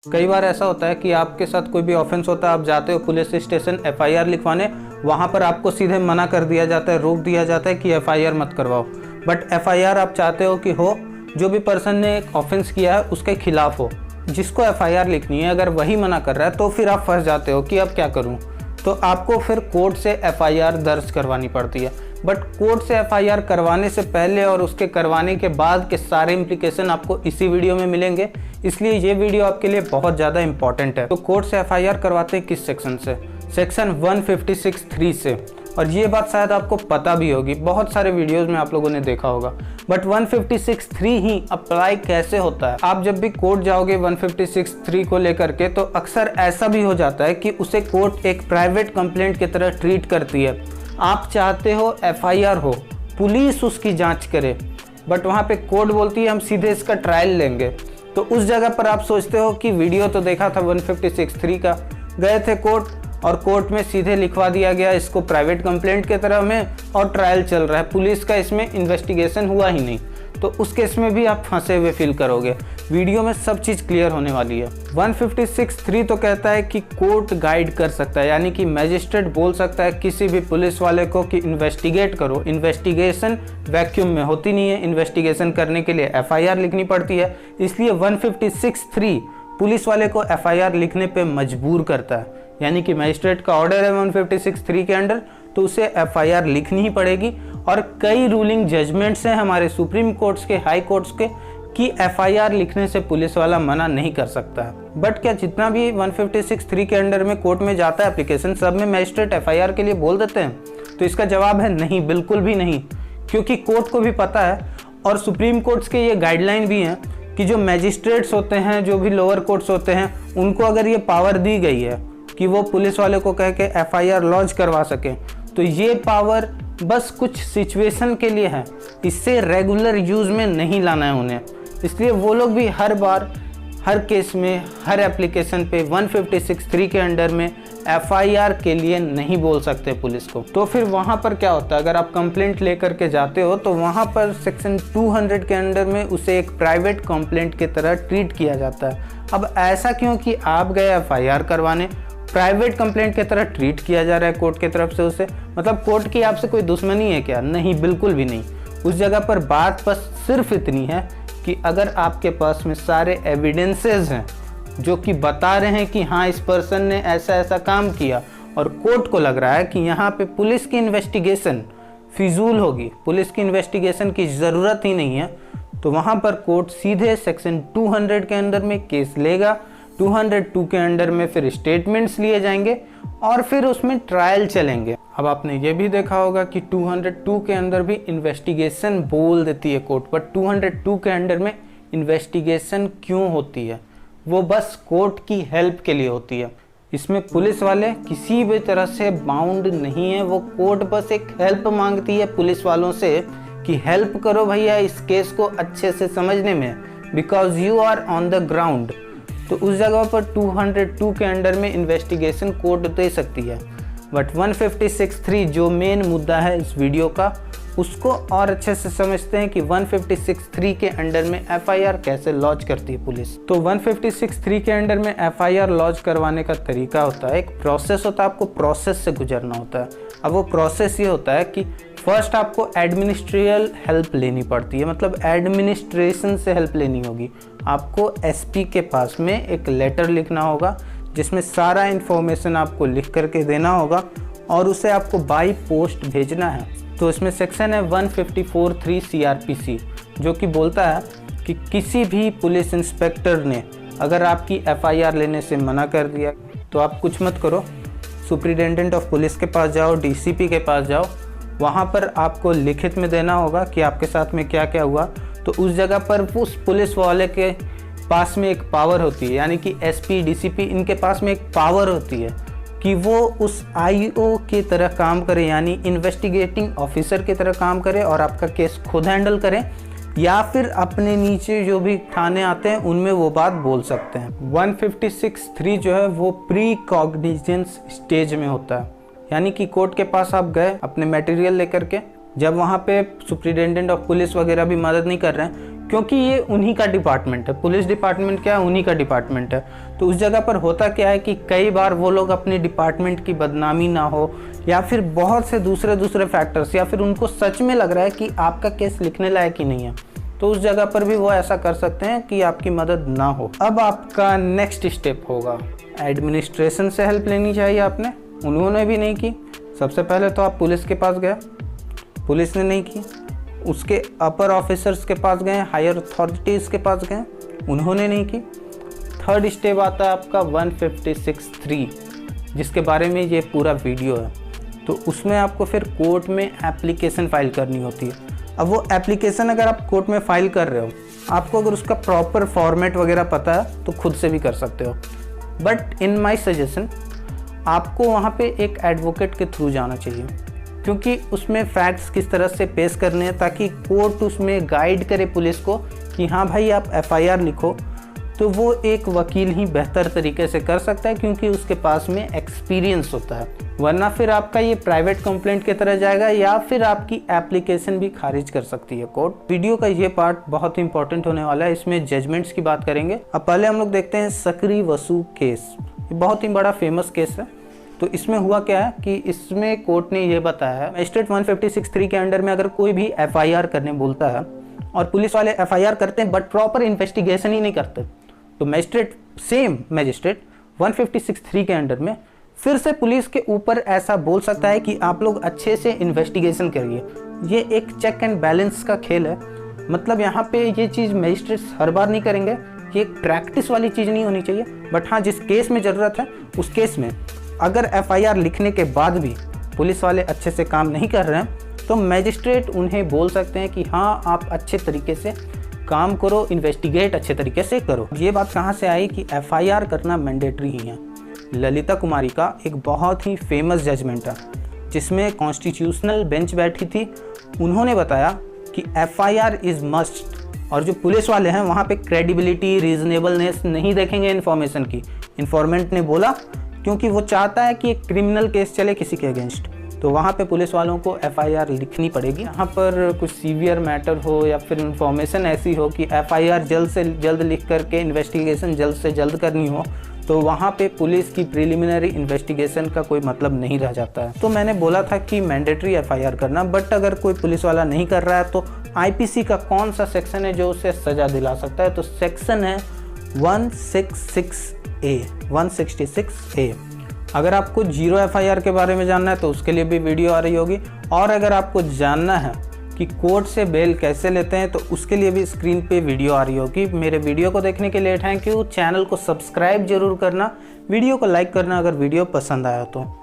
कई बार ऐसा होता है कि आपके साथ कोई भी ऑफेंस होता है, आप जाते हो पुलिस स्टेशन एफआईआर लिखवाने, वहाँ पर आपको सीधे मना कर दिया जाता है, रोक दिया जाता है कि एफआईआर मत करवाओ। बट एफआईआर आप चाहते हो कि हो जो भी पर्सन ने एक ऑफेंस किया है उसके खिलाफ हो, जिसको एफआईआर लिखनी है, अगर वही मना कर रहा है तो फिर आप फंस जाते हो कि अब क्या करूँ। तो आपको फिर कोर्ट से एफआईआर दर्ज करवानी पड़ती है। बट कोर्ट से एफआईआर करवाने से पहले और उसके करवाने के बाद के सारे इम्प्लीकेशन आपको इसी वीडियो में मिलेंगे, इसलिए ये वीडियो आपके लिए बहुत ज़्यादा इंपॉर्टेंट है। तो कोर्ट से एफआईआर करवाते हैं किस सेक्शन से? सेक्शन 156(3) से। और ये बात शायद आपको पता भी होगी, बहुत सारे वीडियोस में आप लोगों ने देखा होगा। बट 156(3) ही अप्लाई कैसे होता है? आप जब भी कोर्ट जाओगे 156(3) को लेकर के, तो अक्सर ऐसा भी हो जाता है कि उसे कोर्ट एक प्राइवेट कंप्लेंट की तरह ट्रीट करती है। आप चाहते हो एफआईआर हो, पुलिस उसकी जांच करे, बट वहाँ पे कोर्ट बोलती है हम सीधे इसका ट्रायल लेंगे। तो उस जगह पर आप सोचते हो कि वीडियो तो देखा था 156(3) का, गए थे कोर्ट और कोर्ट में सीधे लिखवा दिया गया इसको प्राइवेट कंप्लेंट के तरह में, और ट्रायल चल रहा है, पुलिस का इसमें इन्वेस्टिगेशन हुआ ही नहीं। तो उस केस में भी आप फंसे हुए फील करोगे। वीडियो में सब चीज़ क्लियर होने वाली है। 156(3) तो कहता है कि कोर्ट गाइड कर सकता है, यानी कि मैजिस्ट्रेट बोल सकता है किसी भी पुलिस वाले को कि इन्वेस्टिगेट करो। इन्वेस्टिगेशन वैक्यूम में होती नहीं है, इन्वेस्टिगेशन करने के लिए एफआईआर लिखनी पड़ती है। इसलिए 156(3) पुलिस वाले को एफआईआर लिखने पे मजबूर करता है, यानी कि मैजिस्ट्रेट का ऑर्डर है 156(3) के अंडर, तो उसे एफआईआर लिखनी ही पड़ेगी। और कई रूलिंग जजमेंट्स हैं हमारे सुप्रीम कोर्ट्स के, हाई कोर्ट्स के, कि एफआईआर लिखने से पुलिस वाला मना नहीं कर सकता है। बट क्या जितना भी 156(3) के अंडर में कोर्ट में जाता है एप्लीकेशन, सब में मैजिस्ट्रेट एफआईआर के लिए बोल देते हैं? तो इसका जवाब है नहीं, बिल्कुल भी नहीं। क्योंकि कोर्ट को भी पता है, और सुप्रीम कोर्ट्स के ये गाइडलाइन भी हैं कि जो मैजिस्ट्रेट्स होते हैं, जो भी लोअर कोर्ट्स होते हैं, उनको अगर ये पावर दी गई है कि वो पुलिस वाले को कह के एफआईआर लॉन्च करवा सकें, तो ये पावर बस कुछ सिचुएशन के लिए है, इससे रेगुलर यूज़ में नहीं लाना है उन्हें। इसलिए वो लोग भी हर बार, हर केस में, हर एप्लीकेशन पे 156(3) के अंडर में एफआईआर के लिए नहीं बोल सकते पुलिस को। तो फिर वहाँ पर क्या होता है? अगर आप कंप्लेंट लेकर के जाते हो तो वहाँ पर सेक्शन 200 के अंडर में उसे एक प्राइवेट कंप्लेंट की तरह ट्रीट किया जाता है। अब ऐसा क्यों कि आप गए एफआईआर करवाने, प्राइवेट कंप्लेंट की तरह ट्रीट किया जा रहा है कोर्ट की तरफ से उसे? मतलब कोर्ट की आपसे कोई दुश्मनी है क्या? नहीं, बिल्कुल भी नहीं। उस जगह पर बात बस सिर्फ इतनी है कि अगर आपके पास में सारे एविडेंसेस हैं जो कि बता रहे हैं कि हाँ इस पर्सन ने ऐसा ऐसा काम किया, और कोर्ट को लग रहा है कि यहाँ पे पुलिस की इन्वेस्टिगेशन फिजूल होगी, पुलिस की इन्वेस्टिगेशन की ज़रूरत ही नहीं है, तो वहाँ पर कोर्ट सीधे सेक्शन 200 के अंदर में केस लेगा। 202 के अंडर में फिर स्टेटमेंट्स लिए जाएंगे और फिर उसमें ट्रायल चलेंगे। अब आपने ये भी देखा होगा कि 202 के अंदर भी इन्वेस्टिगेशन बोल देती है कोर्ट, बट 202 के अंडर में इन्वेस्टिगेशन क्यों होती है? वो बस कोर्ट की हेल्प के लिए होती है। इसमें पुलिस वाले किसी भी तरह से बाउंड नहीं है, वो कोर्ट बस एक हेल्प मांगती है पुलिस वालों से कि हेल्प करो भैया इस केस को अच्छे से समझने में, because you are on the ground. तो उस जगह पर 202 के अंडर में इन्वेस्टिगेशन कोर्ट दे सकती है। बट 156(3) जो मेन मुद्दा है इस वीडियो का, उसको और अच्छे से समझते हैं कि 156(3) के अंडर में एफआईआर कैसे लॉन्च करती है पुलिस। तो 156(3) के अंडर में एफआईआर लॉन्च करवाने का तरीका होता है, एक प्रोसेस होता है, आपको प्रोसेस से गुजरना होता है। अब वो प्रोसेस ये होता है कि फर्स्ट आपको एडमिनिस्ट्रियल हेल्प लेनी पड़ती है, मतलब एडमिनिस्ट्रेशन से हेल्प लेनी होगी। आपको एसपी के पास में एक लेटर लिखना होगा जिसमें सारा इन्फॉर्मेशन आपको लिख करके देना होगा, और उसे आपको बाई पोस्ट भेजना है। तो इसमें सेक्शन है 154(3) CRPC, जो कि बोलता है कि किसी भी पुलिस इंस्पेक्टर ने अगर आपकी एफआईआर लेने से मना कर दिया तो आप कुछ मत करो, सुपरिटेंडेंट ऑफ पुलिस के पास जाओ, डीसीपी के पास जाओ, वहाँ पर आपको लिखित में देना होगा कि आपके साथ में क्या क्या हुआ। तो उस जगह पर उस पुलिस वाले के पास में एक पावर होती है, यानी कि एसपी, डीसीपी, इनके पास में एक पावर होती है कि वो उस आईओ की तरह काम करे, यानी इन्वेस्टिगेटिंग ऑफिसर की तरह काम करे और आपका केस खुद हैंडल करें, या फिर अपने नीचे जो भी थाने आते हैं उनमें वो बात बोल सकते हैं। 156(3) जो है वो प्री कॉग्निजेंस स्टेज में होता है, यानी कि कोर्ट के पास आप गए अपने मटेरियल लेकर के, जब वहाँ पे सुपरिटेंडेंट ऑफ पुलिस वगैरह भी मदद नहीं कर रहे हैं, क्योंकि ये उन्हीं का डिपार्टमेंट है। पुलिस डिपार्टमेंट क्या है, उन्हीं का डिपार्टमेंट है। तो उस जगह पर होता क्या है कि कई बार वो लोग अपने डिपार्टमेंट की बदनामी ना हो, या फिर बहुत से दूसरे फैक्टर्स, या फिर उनको सच में लग रहा है कि आपका केस लिखने लायक ही नहीं है, तो उस जगह पर भी वो ऐसा कर सकते हैं कि आपकी मदद ना हो। अब आपका नेक्स्ट स्टेप होगा, एडमिनिस्ट्रेशन से हेल्प लेनी चाहिए आपने, उन्होंने भी नहीं की। सबसे पहले तो आप पुलिस के पास गए, पुलिस ने नहीं की। उसके अपर ऑफिसर्स के पास गए, हायर अथॉरिटीज़ के पास गए, उन्होंने नहीं की। थर्ड स्टेप आता है आपका 156(3), जिसके बारे में ये पूरा वीडियो है। तो उसमें आपको फिर कोर्ट में एप्लीकेशन फ़ाइल करनी होती है। अब वो एप्लीकेशन अगर आप कोर्ट में फ़ाइल कर रहे हो, आपको अगर उसका प्रॉपर फॉर्मेट वगैरह पता है तो खुद से भी कर सकते हो। बट इन माय सजेशन आपको वहाँ पे एक एडवोकेट के थ्रू जाना चाहिए, क्योंकि उसमें फैक्ट्स किस तरह से पेश करने हैं, ताकि कोर्ट उसमें गाइड करे पुलिस को कि हाँ भाई आप एफआईआर लिखो। तो वो एक वकील ही बेहतर तरीके से कर सकता है, क्योंकि उसके पास में एक्सपीरियंस होता है। वरना फिर आपका ये प्राइवेट कंप्लेंट की तरह जाएगा, या फिर आपकी एप्लीकेशन भी खारिज कर सकती है कोर्ट। वीडियो का ये पार्ट बहुत इंपॉर्टेंट होने वाला है, इसमें जजमेंट्स की बात करेंगे। अब पहले हम लोग देखते हैं सकरी वसु केस। ये बहुत ही बड़ा फेमस केस है। तो इसमें हुआ क्या है कि इसमें कोर्ट ने ये बताया है, मजिस्ट्रेट 156(3) के अंडर में अगर कोई भी एफआईआर करने बोलता है और पुलिस वाले एफआईआर करते हैं बट प्रॉपर इन्वेस्टिगेशन ही नहीं करते, तो मजिस्ट्रेट 156(3) के अंडर में फिर से पुलिस के ऊपर ऐसा बोल सकता है कि आप लोग अच्छे से इन्वेस्टिगेशन करिए। ये एक चेक एंड बैलेंस का खेल है। मतलब यहाँ पे ये चीज़ मजिस्ट्रेट हर बार नहीं करेंगे, ये एक प्रैक्टिस वाली चीज़ नहीं होनी चाहिए। बट हाँ, जिस केस में ज़रूरत है उस केस में अगर एफआईआर लिखने के बाद भी पुलिस वाले अच्छे से काम नहीं कर रहे हैं, तो मजिस्ट्रेट उन्हें बोल सकते हैं कि हाँ आप अच्छे तरीके से काम करो, इन्वेस्टिगेट अच्छे तरीके से करो। ये बात कहाँ से आई कि एफआईआर करना मैंडेटरी ही है। ललिता कुमारी का एक बहुत ही फेमस जजमेंट है, जिसमें कॉन्स्टिट्यूशनल बेंच बैठी थी। उन्होंने बताया कि एफआईआर इज़ मस्ट, और जो पुलिस वाले हैं वहाँ पे क्रेडिबिलिटी, रीजनेबलनेस नहीं देखेंगे इन्फॉर्मेशन की। इन्फॉर्मेंट ने बोला क्योंकि वो चाहता है कि एक क्रिमिनल केस चले किसी के अगेंस्ट, तो वहाँ पे पुलिस वालों को एफआईआर लिखनी पड़ेगी। यहाँ पर कुछ सीवियर मैटर हो या फिर इन्फॉर्मेशन ऐसी हो कि एफआईआर जल्द से जल्द लिख करके इन्वेस्टिगेशन जल्द से जल्द करनी हो, तो वहाँ पे पुलिस की प्रिलिमिनरी इन्वेस्टिगेशन का कोई मतलब नहीं रह जाता है। तो मैंने बोला था कि मैंडेटरी एफआईआर करना, बट अगर कोई पुलिस वाला नहीं कर रहा है तो आईपीसी का कौन सा सेक्शन है जो उसे सज़ा दिला सकता है, तो सेक्शन है 166A। अगर आपको जीरो एफआईआर के बारे में जानना है तो उसके लिए भी वीडियो आ रही होगी, और अगर आपको जानना है कि कोर्ट से बेल कैसे लेते हैं तो उसके लिए भी स्क्रीन पे वीडियो आ रही होगी। मेरे वीडियो को देखने के लिए थैंक यू। चैनल को सब्सक्राइब जरूर करना, वीडियो को लाइक करना अगर वीडियो पसंद आया तो।